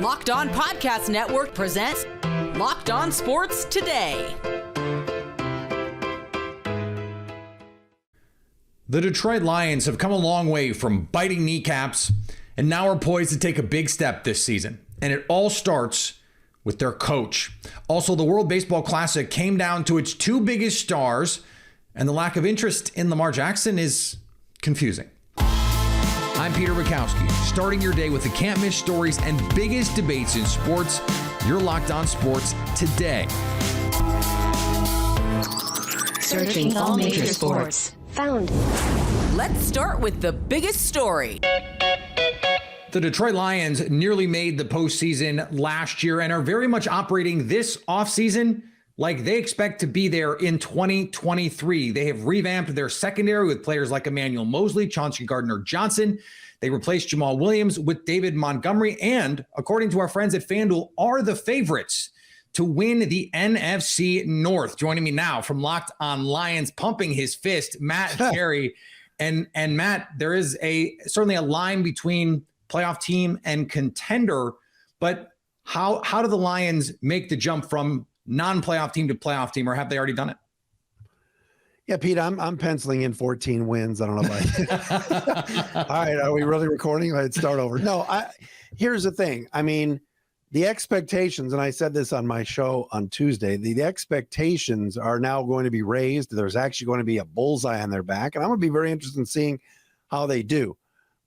Locked On Podcast Network presents Locked On Sports Today. The Detroit Lions have come a long way from biting kneecaps and now are poised to take a big step this season. And it all starts with their coach. Also, the World Baseball Classic came down to its two biggest stars, and the lack of interest in Lamar Jackson is confusing. I'm Peter Bukowski, starting your day with the can't-miss stories and biggest debates in sports. You're Locked On Sports Today. Searching all major sports. Found. Let's start with the biggest story. The Detroit Lions nearly made the postseason last year and are very much operating this offseason like they expect to be there in 2023. They have revamped their secondary with players like Emmanuel Mosley, Chauncey Gardner-Johnson. They replaced Jamal Williams with David Montgomery and, according to our friends at FanDuel, are the favorites to win the NFC North. Joining me now from Locked On Lions, pumping his fist, Matt Carey. And Matt, there is certainly a line between playoff team and contender, but how do the Lions make the jump from non-playoff team to playoff team, or have they already done it? Yeah, Pete, I'm penciling in 14 wins. I don't know if all right, are we really recording? Let's start over. No, here's the thing. I mean, the expectations, and I said this on my show on Tuesday, the expectations are now going to be raised. There's actually going to be a bullseye on their back, and I'm going to be very interested in seeing how they do.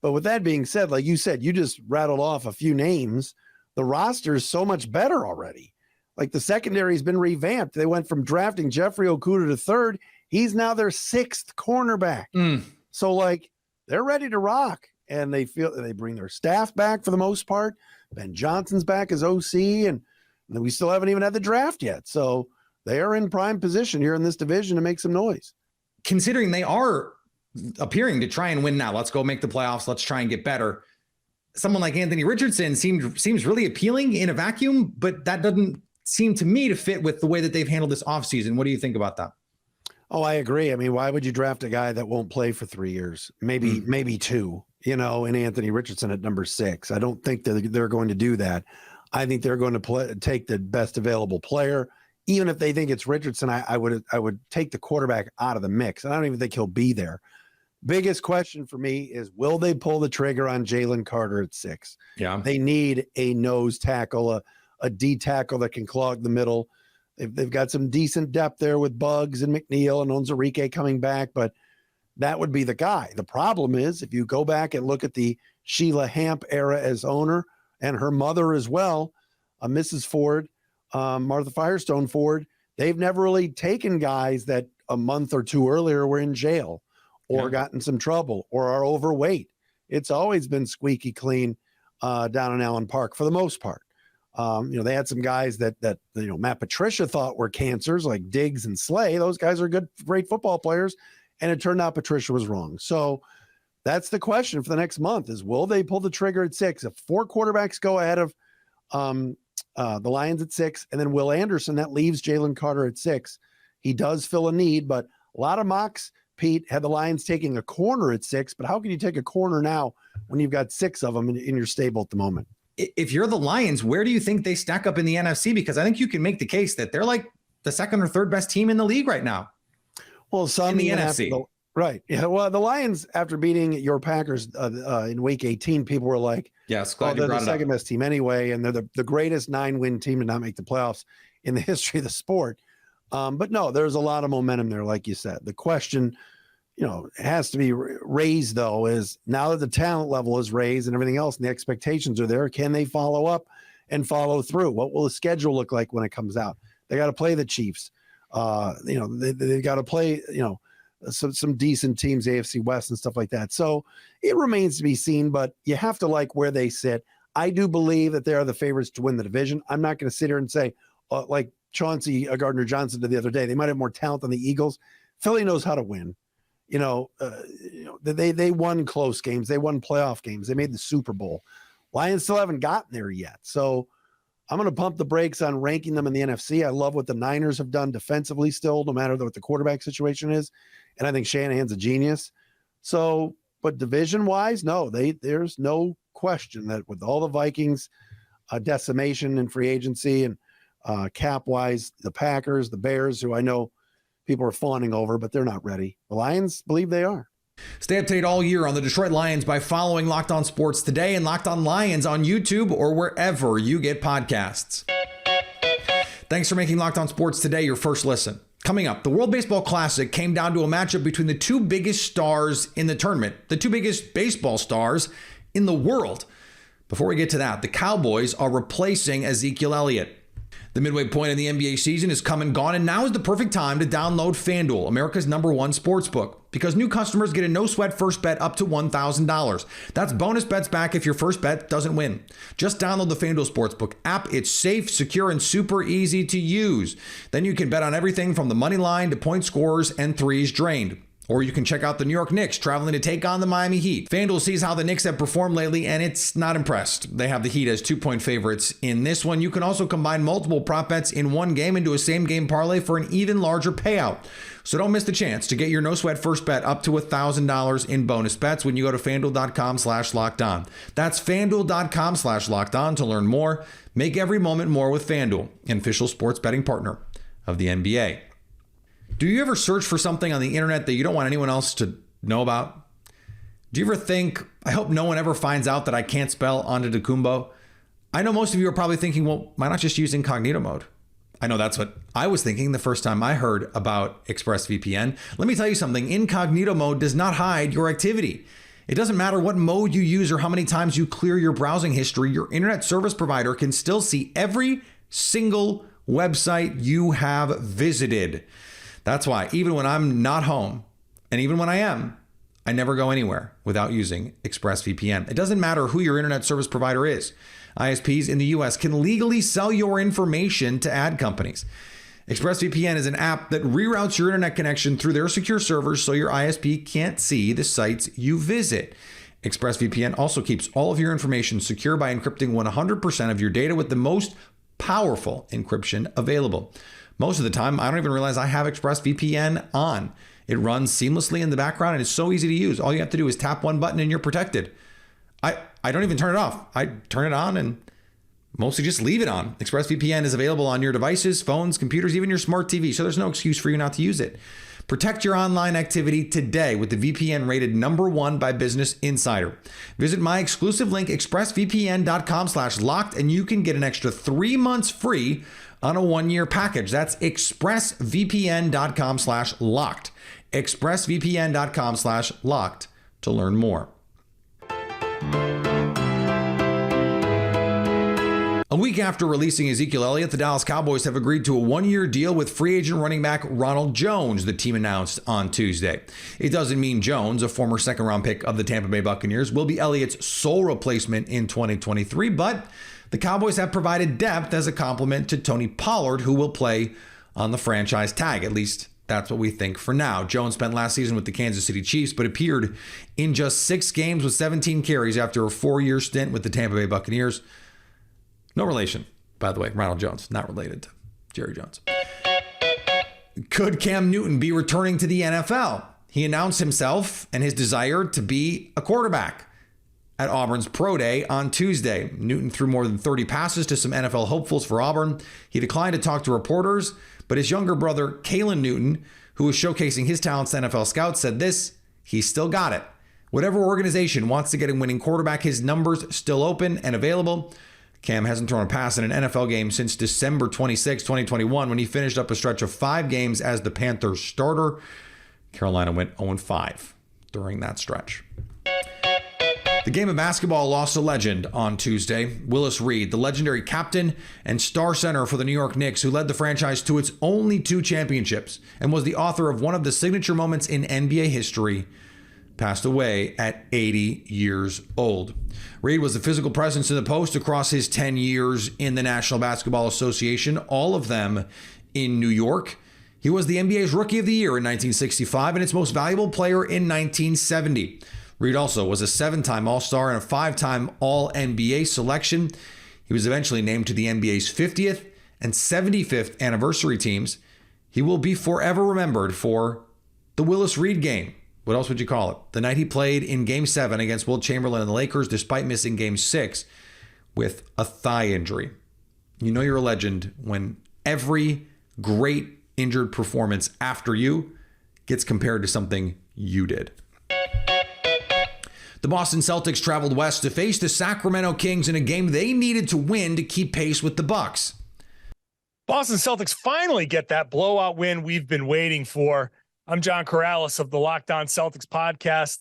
But with that being said, like you said, you just rattled off a few names. The roster is so much better already. Like the secondary has been revamped. They went from drafting Jeffrey Okudah to third. He's now their sixth cornerback. So like they're ready to rock, and they feel they bring their staff back for the most part. Ben Johnson's back as OC, and we still haven't even had the draft yet. So they are in prime position here in this division to make some noise. Considering they are appearing to try and win now, let's go make the playoffs. Let's try and get better. Someone like Anthony Richardson seems really appealing in a vacuum, but that doesn't seem to me to fit with the way that they've handled this offseason. What do you think about that? Oh, I agree. I mean, why would you draft a guy that won't play for 3 years? Maybe two, in Anthony Richardson at number 6. I don't think that they're going to do that. I think they're going to take the best available player. Even if they think it's Richardson, I would take the quarterback out of the mix. I don't even think he'll be there. Biggest question for me is, will they pull the trigger on Jalen Carter at 6? Yeah. They need a nose tackle, a D tackle that can clog the middle. They've got some decent depth there with Buggs and McNeil and Onwuzurike coming back, but that would be the guy. The problem is, if you go back and look at the Sheila Hamp era as owner, and her mother as well, Mrs. Ford, Martha Firestone Ford, they've never really taken guys that a month or two earlier were in jail or got in some trouble or are overweight. It's always been squeaky clean down in Allen Park for the most part. They had some guys that Matt Patricia thought were cancers, like Diggs and Slay. Those guys are great football players, and it turned out Patricia was wrong. So that's the question for the next month: is will they pull the trigger at 6? If 4 quarterbacks go ahead of the Lions at 6, and then Will Anderson, that leaves Jalen Carter at 6. He does fill a need, but a lot of mocks, Pete, had the Lions taking a corner at 6. But how can you take a corner now when you've got 6 of them in your stable at the moment? If you're the Lions, where do you think they stack up in the NFC? Because I think you can make the case that they're like the second or third best team in the league right now. Well, some in the NFC. Right. Yeah. Well, the Lions, after beating your Packers in week 18, people were like, yes, they're the second best team anyway. And they're the greatest 9-win team to not make the playoffs in the history of the sport. But no, there's a lot of momentum there, like you said. The question, has to be raised, though, is now that the talent level is raised and everything else and the expectations are there, can they follow up and follow through? What will the schedule look like when it comes out? They got to play the Chiefs. They've got to play, some decent teams, AFC West and stuff like that. So it remains to be seen, but you have to like where they sit. I do believe that they are the favorites to win the division. I'm not going to sit here and say, like Chauncey Gardner-Johnson did the other day, they might have more talent than the Eagles. Philly knows how to win. They won close games. They won playoff games. They made the Super Bowl. Lions still haven't gotten there yet. So I'm going to pump the brakes on ranking them in the NFC. I love what the Niners have done defensively still, no matter what the quarterback situation is. And I think Shanahan's a genius. So, but division-wise, no, there's no question that with all the Vikings decimation in free agency and cap-wise, the Packers, the Bears, who I know people are fawning over, but they're not ready. The Lions believe they are. Stay updated all year on the Detroit Lions by following Locked On Sports Today and Locked On Lions on YouTube or wherever you get podcasts. Thanks for making Locked On Sports Today your first listen. Coming up, the World Baseball Classic came down to a matchup between the two biggest stars in the tournament, the two biggest baseball stars in the world. Before we get to that, the Cowboys are replacing Ezekiel Elliott. The midway point in the NBA season is come and gone, and now is the perfect time to download FanDuel, America's #1 sportsbook, because new customers get a no-sweat first bet up to $1,000. That's bonus bets back if your first bet doesn't win. Just download the FanDuel Sportsbook app. It's safe, secure, and super easy to use. Then you can bet on everything from the money line to point scorers and threes drained. Or you can check out the New York Knicks traveling to take on the Miami Heat. FanDuel sees how the Knicks have performed lately, and it's not impressed. They have the Heat as 2-point favorites in this one. You can also combine multiple prop bets in one game into a same-game parlay for an even larger payout. So don't miss the chance to get your no-sweat first bet up to $1,000 in bonus bets when you go to FanDuel.com/lockedon. That's FanDuel.com/lockedon to learn more. Make every moment more with FanDuel, an official sports betting partner of the NBA. Do you ever search for something on the internet that you don't want anyone else to know about? Do you ever think, I hope no one ever finds out that I can't spell Antetokounmpo? I know most of you are probably thinking, well, why not just use incognito mode? I know that's what I was thinking the first time I heard about ExpressVPN. Let me tell you something, incognito mode does not hide your activity. It doesn't matter what mode you use or how many times you clear your browsing history, your internet service provider can still see every single website you have visited. That's why even when I'm not home, and even when I am, I never go anywhere without using ExpressVPN. It doesn't matter who your internet service provider is. ISPs in the US can legally sell your information to ad companies. ExpressVPN is an app that reroutes your internet connection through their secure servers so your ISP can't see the sites you visit. ExpressVPN also keeps all of your information secure by encrypting 100% of your data with the most powerful encryption available. Most of the time, I don't even realize I have ExpressVPN on. It runs seamlessly in the background and it's so easy to use. All you have to do is tap one button and you're protected. I don't even turn it off. I turn it on and mostly just leave it on. ExpressVPN is available on your devices, phones, computers, even your smart TV, so there's no excuse for you not to use it. Protect your online activity today with the VPN rated #1 by Business Insider. Visit my exclusive link, expressvpn.com/locked, and you can get an extra 3 months free on a 1-year package. That's expressvpn.com/locked. expressvpn.com/locked to learn more. A week after releasing Ezekiel Elliott, the Dallas Cowboys have agreed to a 1-year deal with free agent running back Ronald Jones, the team announced on Tuesday. It doesn't mean Jones, a former second-round pick of the Tampa Bay Buccaneers, will be Elliott's sole replacement in 2023, but the Cowboys have provided depth as a complement to Tony Pollard, who will play on the franchise tag. At least that's what we think for now. Jones spent last season with the Kansas City Chiefs, but appeared in just 6 games with 17 carries after a 4-year stint with the Tampa Bay Buccaneers. No relation, by the way. Ronald Jones, not related to Jerry Jones. Could Cam Newton be returning to the NFL? He announced himself and his desire to be a quarterback at Auburn's Pro Day on Tuesday. Newton threw more than 30 passes to some NFL hopefuls for Auburn. He declined to talk to reporters, but his younger brother, Kalen Newton, who was showcasing his talents to NFL scouts, said this: he's still got it. Whatever organization wants to get a winning quarterback, his number's still open and available. Cam hasn't thrown a pass in an NFL game since December 26, 2021, when he finished up a stretch of 5 games as the Panthers starter. Carolina went 0-5 during that stretch. The game of basketball lost a legend on Tuesday. Willis Reed, the legendary captain and star center for the New York Knicks, who led the franchise to its only 2 championships and was the author of one of the signature moments in NBA history, passed away at 80 years old. Reed was a physical presence in the post across his 10 years in the National Basketball Association, all of them in New York. He was the NBA's Rookie of the Year in 1965 and its most valuable player in 1970. Reed also was a 7-time All-Star and a 5-time All-NBA selection. He was eventually named to the NBA's 50th and 75th anniversary teams. He will be forever remembered for the Willis Reed game. What else would you call it? The night he played in Game 7 against Wilt Chamberlain and the Lakers, despite missing Game 6, with a thigh injury. You know you're a legend when every great injured performance after you gets compared to something you did. The Boston Celtics traveled west to face the Sacramento Kings in a game they needed to win to keep pace with the Bucks. Boston Celtics finally get that blowout win we've been waiting for. I'm John Corrales of the Locked On Celtics podcast.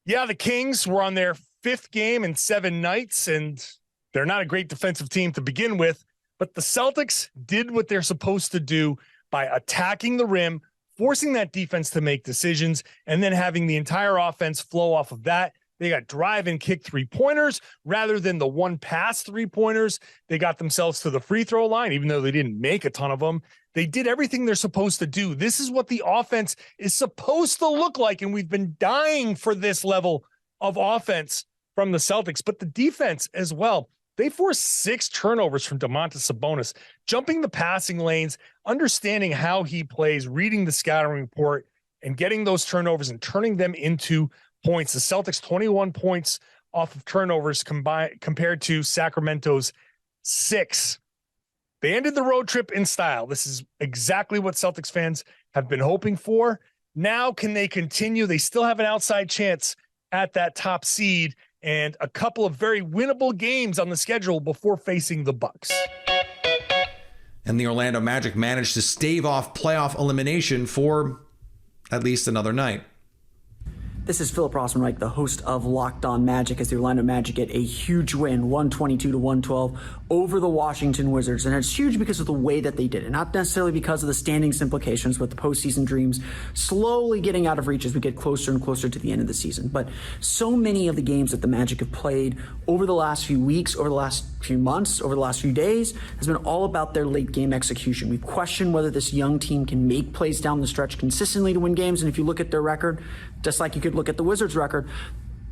Yeah, the Kings were on their 5th game in 7 nights, and they're not a great defensive team to begin with, but the Celtics did what they're supposed to do by attacking the rim, forcing that defense to make decisions, and then having the entire offense flow off of that. They got drive and kick 3-pointers rather than the one pass 3-pointers. They got themselves to the free throw line, even though they didn't make a ton of them. They did everything they're supposed to do. This is what the offense is supposed to look like, and we've been dying for this level of offense from the Celtics, but the defense as well. They forced 6 turnovers from Domantas Sabonis, jumping the passing lanes, understanding how he plays, reading the scouting report, and getting those turnovers and turning them into points. The Celtics 21 points off of turnovers compared to Sacramento's 6. They ended the road trip in style. This is exactly what Celtics fans have been hoping for. Now, can they continue? They still have an outside chance at that top seed and a couple of very winnable games on the schedule before facing the Bucks. And the Orlando Magic managed to stave off playoff elimination for at least another night. This is Philip Rossman-Reich, the host of Locked On Magic, as the Orlando Magic get a huge win, 122-112, over the Washington Wizards. And it's huge because of the way that they did it, not necessarily because of the standings implications with the postseason dreams slowly getting out of reach as we get closer and closer to the end of the season. But so many of the games that the Magic have played over the last few weeks, over the last few months, over the last few days, has been all about their late game execution. We've questioned whether this young team can make plays down the stretch consistently to win games. And if you look at their record, just like you could look at the Wizards' record,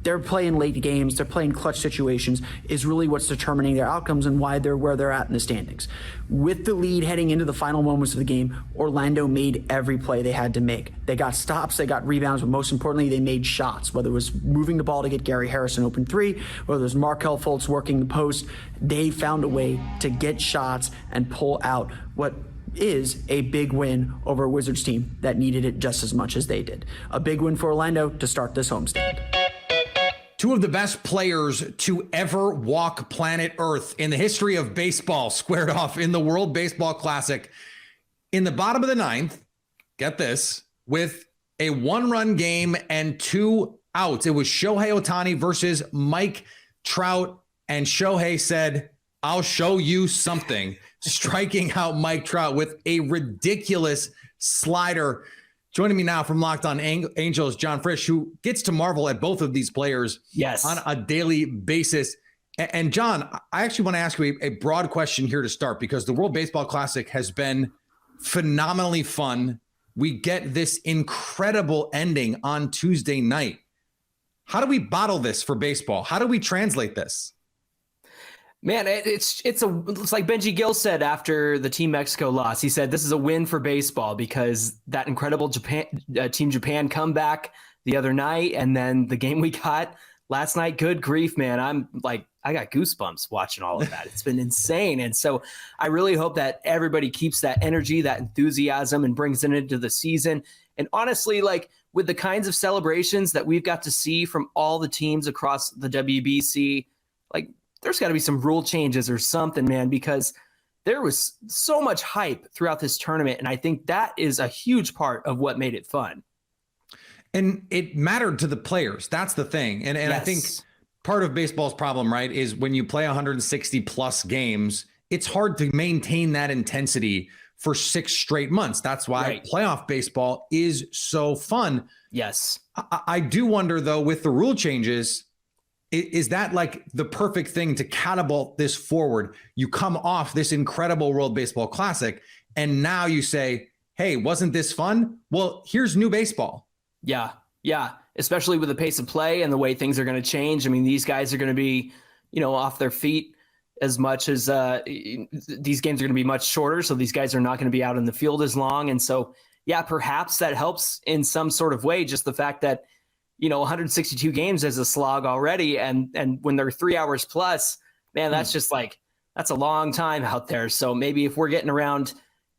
they're playing late games, they're playing clutch situations, is really what's determining their outcomes and why they're where they're at in the standings. With the lead heading into the final moments of the game, Orlando made every play they had to make. They got stops, they got rebounds, but most importantly, they made shots, whether it was moving the ball to get Gary Harris an open 3, whether it was Markelle Fultz working the post. They found a way to get shots and pull out what is a big win over a Wizards team that needed it just as much as they did. A big win for Orlando to start this homestand. 2 of the best players to ever walk planet Earth in the history of baseball squared off in the World Baseball Classic in the bottom of the 9th. Get this, with a 1-run game and 2 outs. It was Shohei Ohtani versus Mike Trout, and Shohei said, "I'll show you something," striking out Mike Trout with a ridiculous slider. Joining me now from Locked On Angels, John Frisch, who gets to marvel at both of these players on a daily basis. And John, I actually want to ask you a broad question here to start, because the World Baseball Classic has been phenomenally fun. We get this incredible ending on Tuesday night. How do we bottle this for baseball? How do we translate this? Man, it's like Benji Gill said after the Team Mexico loss. He said this is a win for baseball because that incredible Team Japan comeback the other night, and then the game we got last night. Good grief, man! I got goosebumps watching all of that. It's been insane, and so I really hope that everybody keeps that energy, that enthusiasm, and brings it into the season. And honestly, like with the kinds of celebrations that we've got to see from all the teams across the WBC, like, there's got to be some rule changes or something, man, because there was so much hype throughout this tournament. And I think that is a huge part of what made it fun. And it mattered to the players. That's the thing. And yes. I think part of baseball's problem, right, is when you play 160 plus games, it's hard to maintain that intensity for 6 straight months. That's why playoff baseball is so fun. Yes. I do wonder, though, with the rule changes, is that like the perfect thing to catapult this forward? You come off this incredible World Baseball Classic, and now you say, hey, wasn't this fun? Well, here's new baseball. Yeah. Especially with the pace of play and the way things are going to change. I mean, these guys are going to be, off their feet as much as these games are going to be much shorter. So these guys are not going to be out in the field as long. And so, yeah, perhaps that helps in some sort of way. Just the fact that, 162 games is a slog already. And when they're 3 hours plus, man, that's just like, that's a long time out there. So maybe if we're getting around,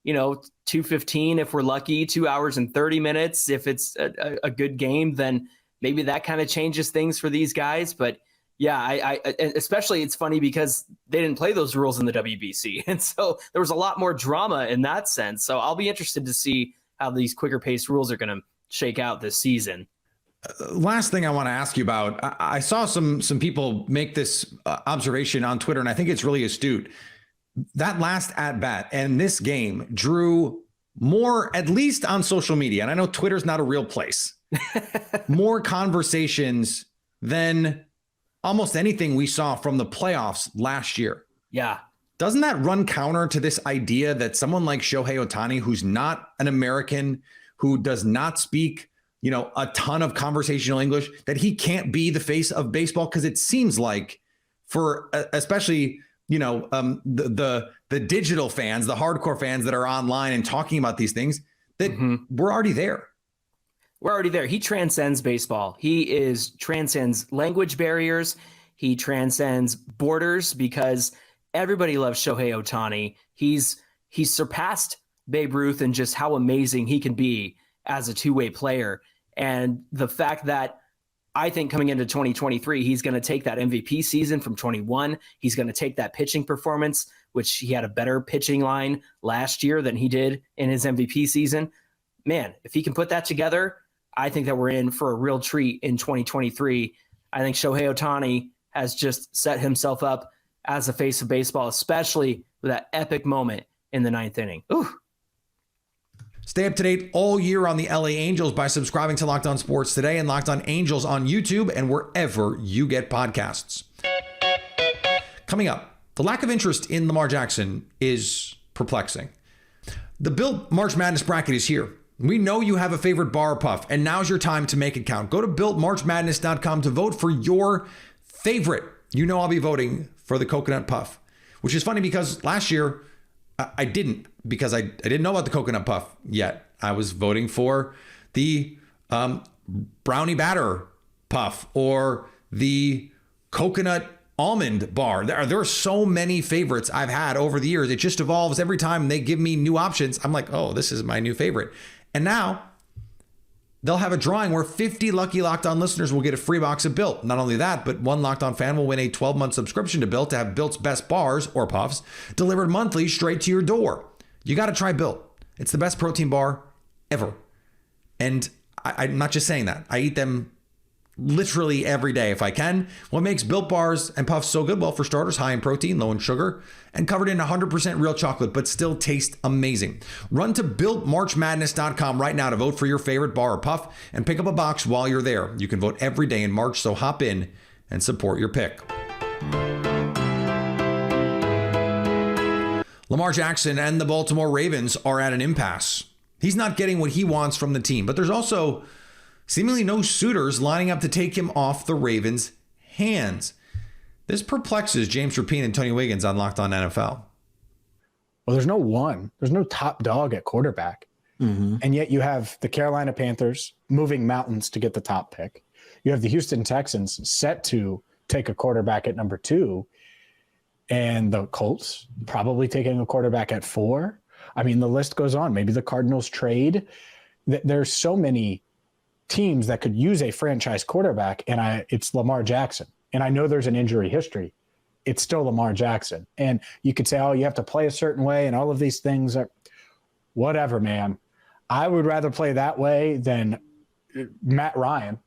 2:15, if we're lucky, 2 hours and 30 minutes, if it's a good game, then maybe that kind of changes things for these guys. But yeah, I especially it's funny because they didn't play those rules in the WBC. And so there was a lot more drama in that sense. So I'll be interested to see how these quicker paced rules are going to shake out this season. Last thing I want to ask you about, I saw some people make this observation on Twitter, and I think it's really astute. That last at bat and this game drew more, at least on social media, and I know Twitter's not a real place, more conversations than almost anything we saw from the playoffs last year. Yeah. Doesn't that run counter to this idea that someone like Shohei Ohtani, who's not an American, who does not speak, a ton of conversational English, that he can't be the face of baseball? Because it seems like for especially, the digital fans, the hardcore fans that are online and talking about these things, that we're already there. We're already there. He transcends baseball. He transcends language barriers. He transcends borders because everybody loves Shohei Ohtani. He's surpassed Babe Ruth in just how amazing he can be as a two-way player. And the fact that I think coming into 2023, he's going to take that MVP season from 21. He's going to take that pitching performance, which he had a better pitching line last year than he did in his MVP season. Man, if he can put that together, I think that we're in for a real treat in 2023. I think Shohei Ohtani has just set himself up as a face of baseball, especially with that epic moment in the 9th inning. Ooh. Stay up to date all year on the LA Angels by subscribing to Locked On Sports Today and Locked On Angels on YouTube and wherever you get podcasts. Coming up, the lack of interest in Lamar Jackson is perplexing. The Built March Madness bracket is here. We know you have a favorite bar or puff, and now's your time to make it count. Go to BuiltMarchMadness.com to vote for your favorite. I'll be voting for the coconut puff, which is funny because last year I didn't, because I didn't know about the coconut puff yet. I was voting for the brownie batter puff or the coconut almond bar. There are so many favorites I've had over the years. It just evolves every time they give me new options. I'm like, oh, this is my new favorite. And now they'll have a drawing where 50 lucky Locked On listeners will get a free box of Built. Not only that, but one Locked On fan will win a 12-month subscription to Built to have Built's best bars or puffs delivered monthly straight to your door. You got to try Built. It's the best protein bar ever. And I'm not just saying that. I eat them literally every day if I can. What makes Built bars and puffs so good? Well, for starters, high in protein, low in sugar, and covered in 100% real chocolate, but still taste amazing. Run to BuiltMarchMadness.com right now to vote for your favorite bar or puff and pick up a box while you're there. You can vote every day in March, so hop in and support your pick. Lamar Jackson and the Baltimore Ravens are at an impasse. He's not getting what he wants from the team, but there's also seemingly no suitors lining up to take him off the Ravens' hands. This perplexes James Rapien and Tony Wiggins on Locked On NFL. Well, there's no top dog at quarterback. And yet you have the Carolina Panthers moving mountains to get the top pick. You have the Houston Texans set to take a quarterback at number 2. And the Colts probably taking a quarterback at 4. I mean, the list goes on. Maybe the Cardinals trade. There's so many teams that could use a franchise quarterback, and it's Lamar Jackson. And I know there's an injury history. It's still Lamar Jackson. And you could say, oh, you have to play a certain way and all of these things are whatever, man. I would rather play that way than Matt Ryan,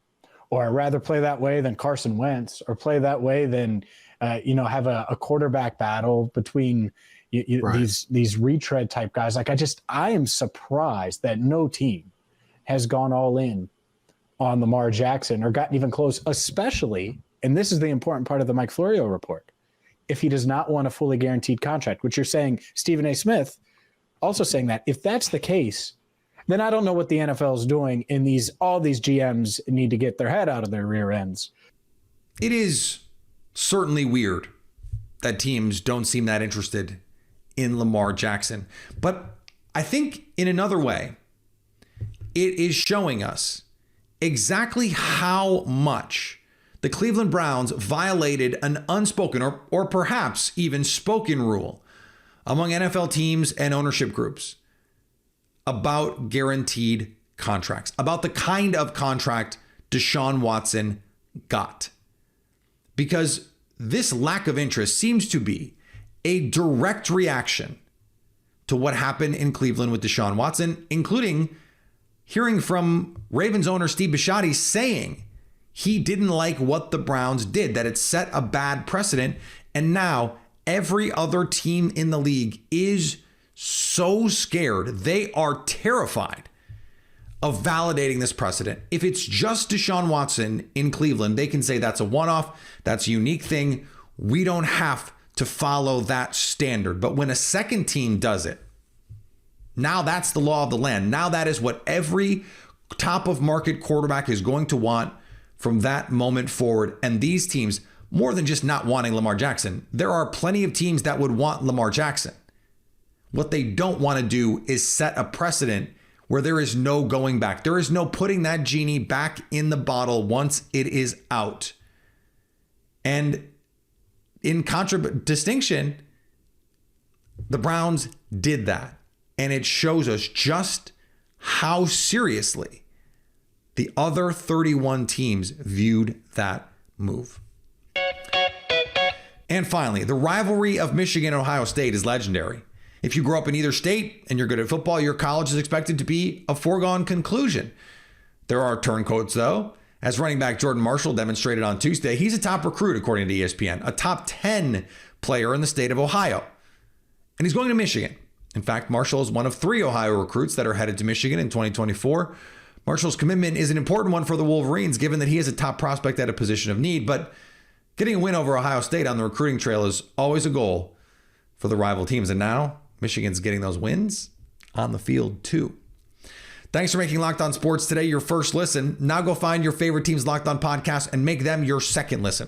or I'd rather play that way than Carson Wentz, or play that way than, have a quarterback battle between right. these retread type guys. Like I am surprised that no team has gone all in on Lamar Jackson or gotten even close, especially, and this is the important part of the Mike Florio report, if he does not want a fully guaranteed contract, which you're saying, Stephen A. Smith also saying that. If that's the case, then I don't know what the NFL is doing, and all these GMs need to get their head out of their rear ends. It is certainly weird that teams don't seem that interested in Lamar Jackson. But I think in another way, it is showing us exactly how much the Cleveland Browns violated an unspoken or perhaps even spoken rule among NFL teams and ownership groups about guaranteed contracts, about the kind of contract Deshaun Watson got. Because this lack of interest seems to be a direct reaction to what happened in Cleveland with Deshaun Watson, including hearing from Ravens owner Steve Bisciotti saying he didn't like what the Browns did, that it set a bad precedent. And now every other team in the league is so scared. They are terrified of validating this precedent. If it's just Deshaun Watson in Cleveland, they can say that's a one-off, that's a unique thing. We don't have to follow that standard. But when a second team does it, now that's the law of the land. Now that is what every top of market quarterback is going to want from that moment forward. And these teams, more than just not wanting Lamar Jackson, there are plenty of teams that would want Lamar Jackson. What they don't want to do is set a precedent where there is no going back. There is no putting that genie back in the bottle once it is out. And in distinction, the Browns did that. And it shows us just how seriously the other 31 teams viewed that move. And finally, the rivalry of Michigan and Ohio State is legendary. If you grow up in either state and you're good at football, your college is expected to be a foregone conclusion. There are turncoats, though. As running back Jordan Marshall demonstrated on Tuesday, he's a top recruit, according to ESPN, a top 10 player in the state of Ohio. And he's going to Michigan. In fact, Marshall is one of 3 Ohio recruits that are headed to Michigan in 2024. Marshall's commitment is an important one for the Wolverines, given that he is a top prospect at a position of need. But getting a win over Ohio State on the recruiting trail is always a goal for the rival teams. And now Michigan's getting those wins on the field too. Thanks for making Locked On Sports today your first listen. Now go find your favorite team's Locked On podcast and make them your second listen.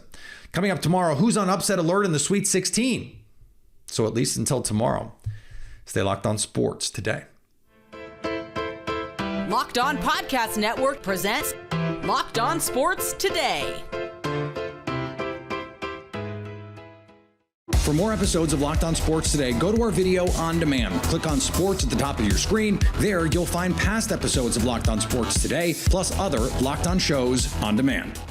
Coming up tomorrow, who's on upset alert in the Sweet 16? So at least until tomorrow, stay Locked On Sports today. Locked On Podcast Network presents Locked On Sports Today. For more episodes of Locked On Sports Today, go to our video on demand. Click on Sports at the top of your screen. There, you'll find past episodes of Locked On Sports Today, plus other Locked On shows on demand.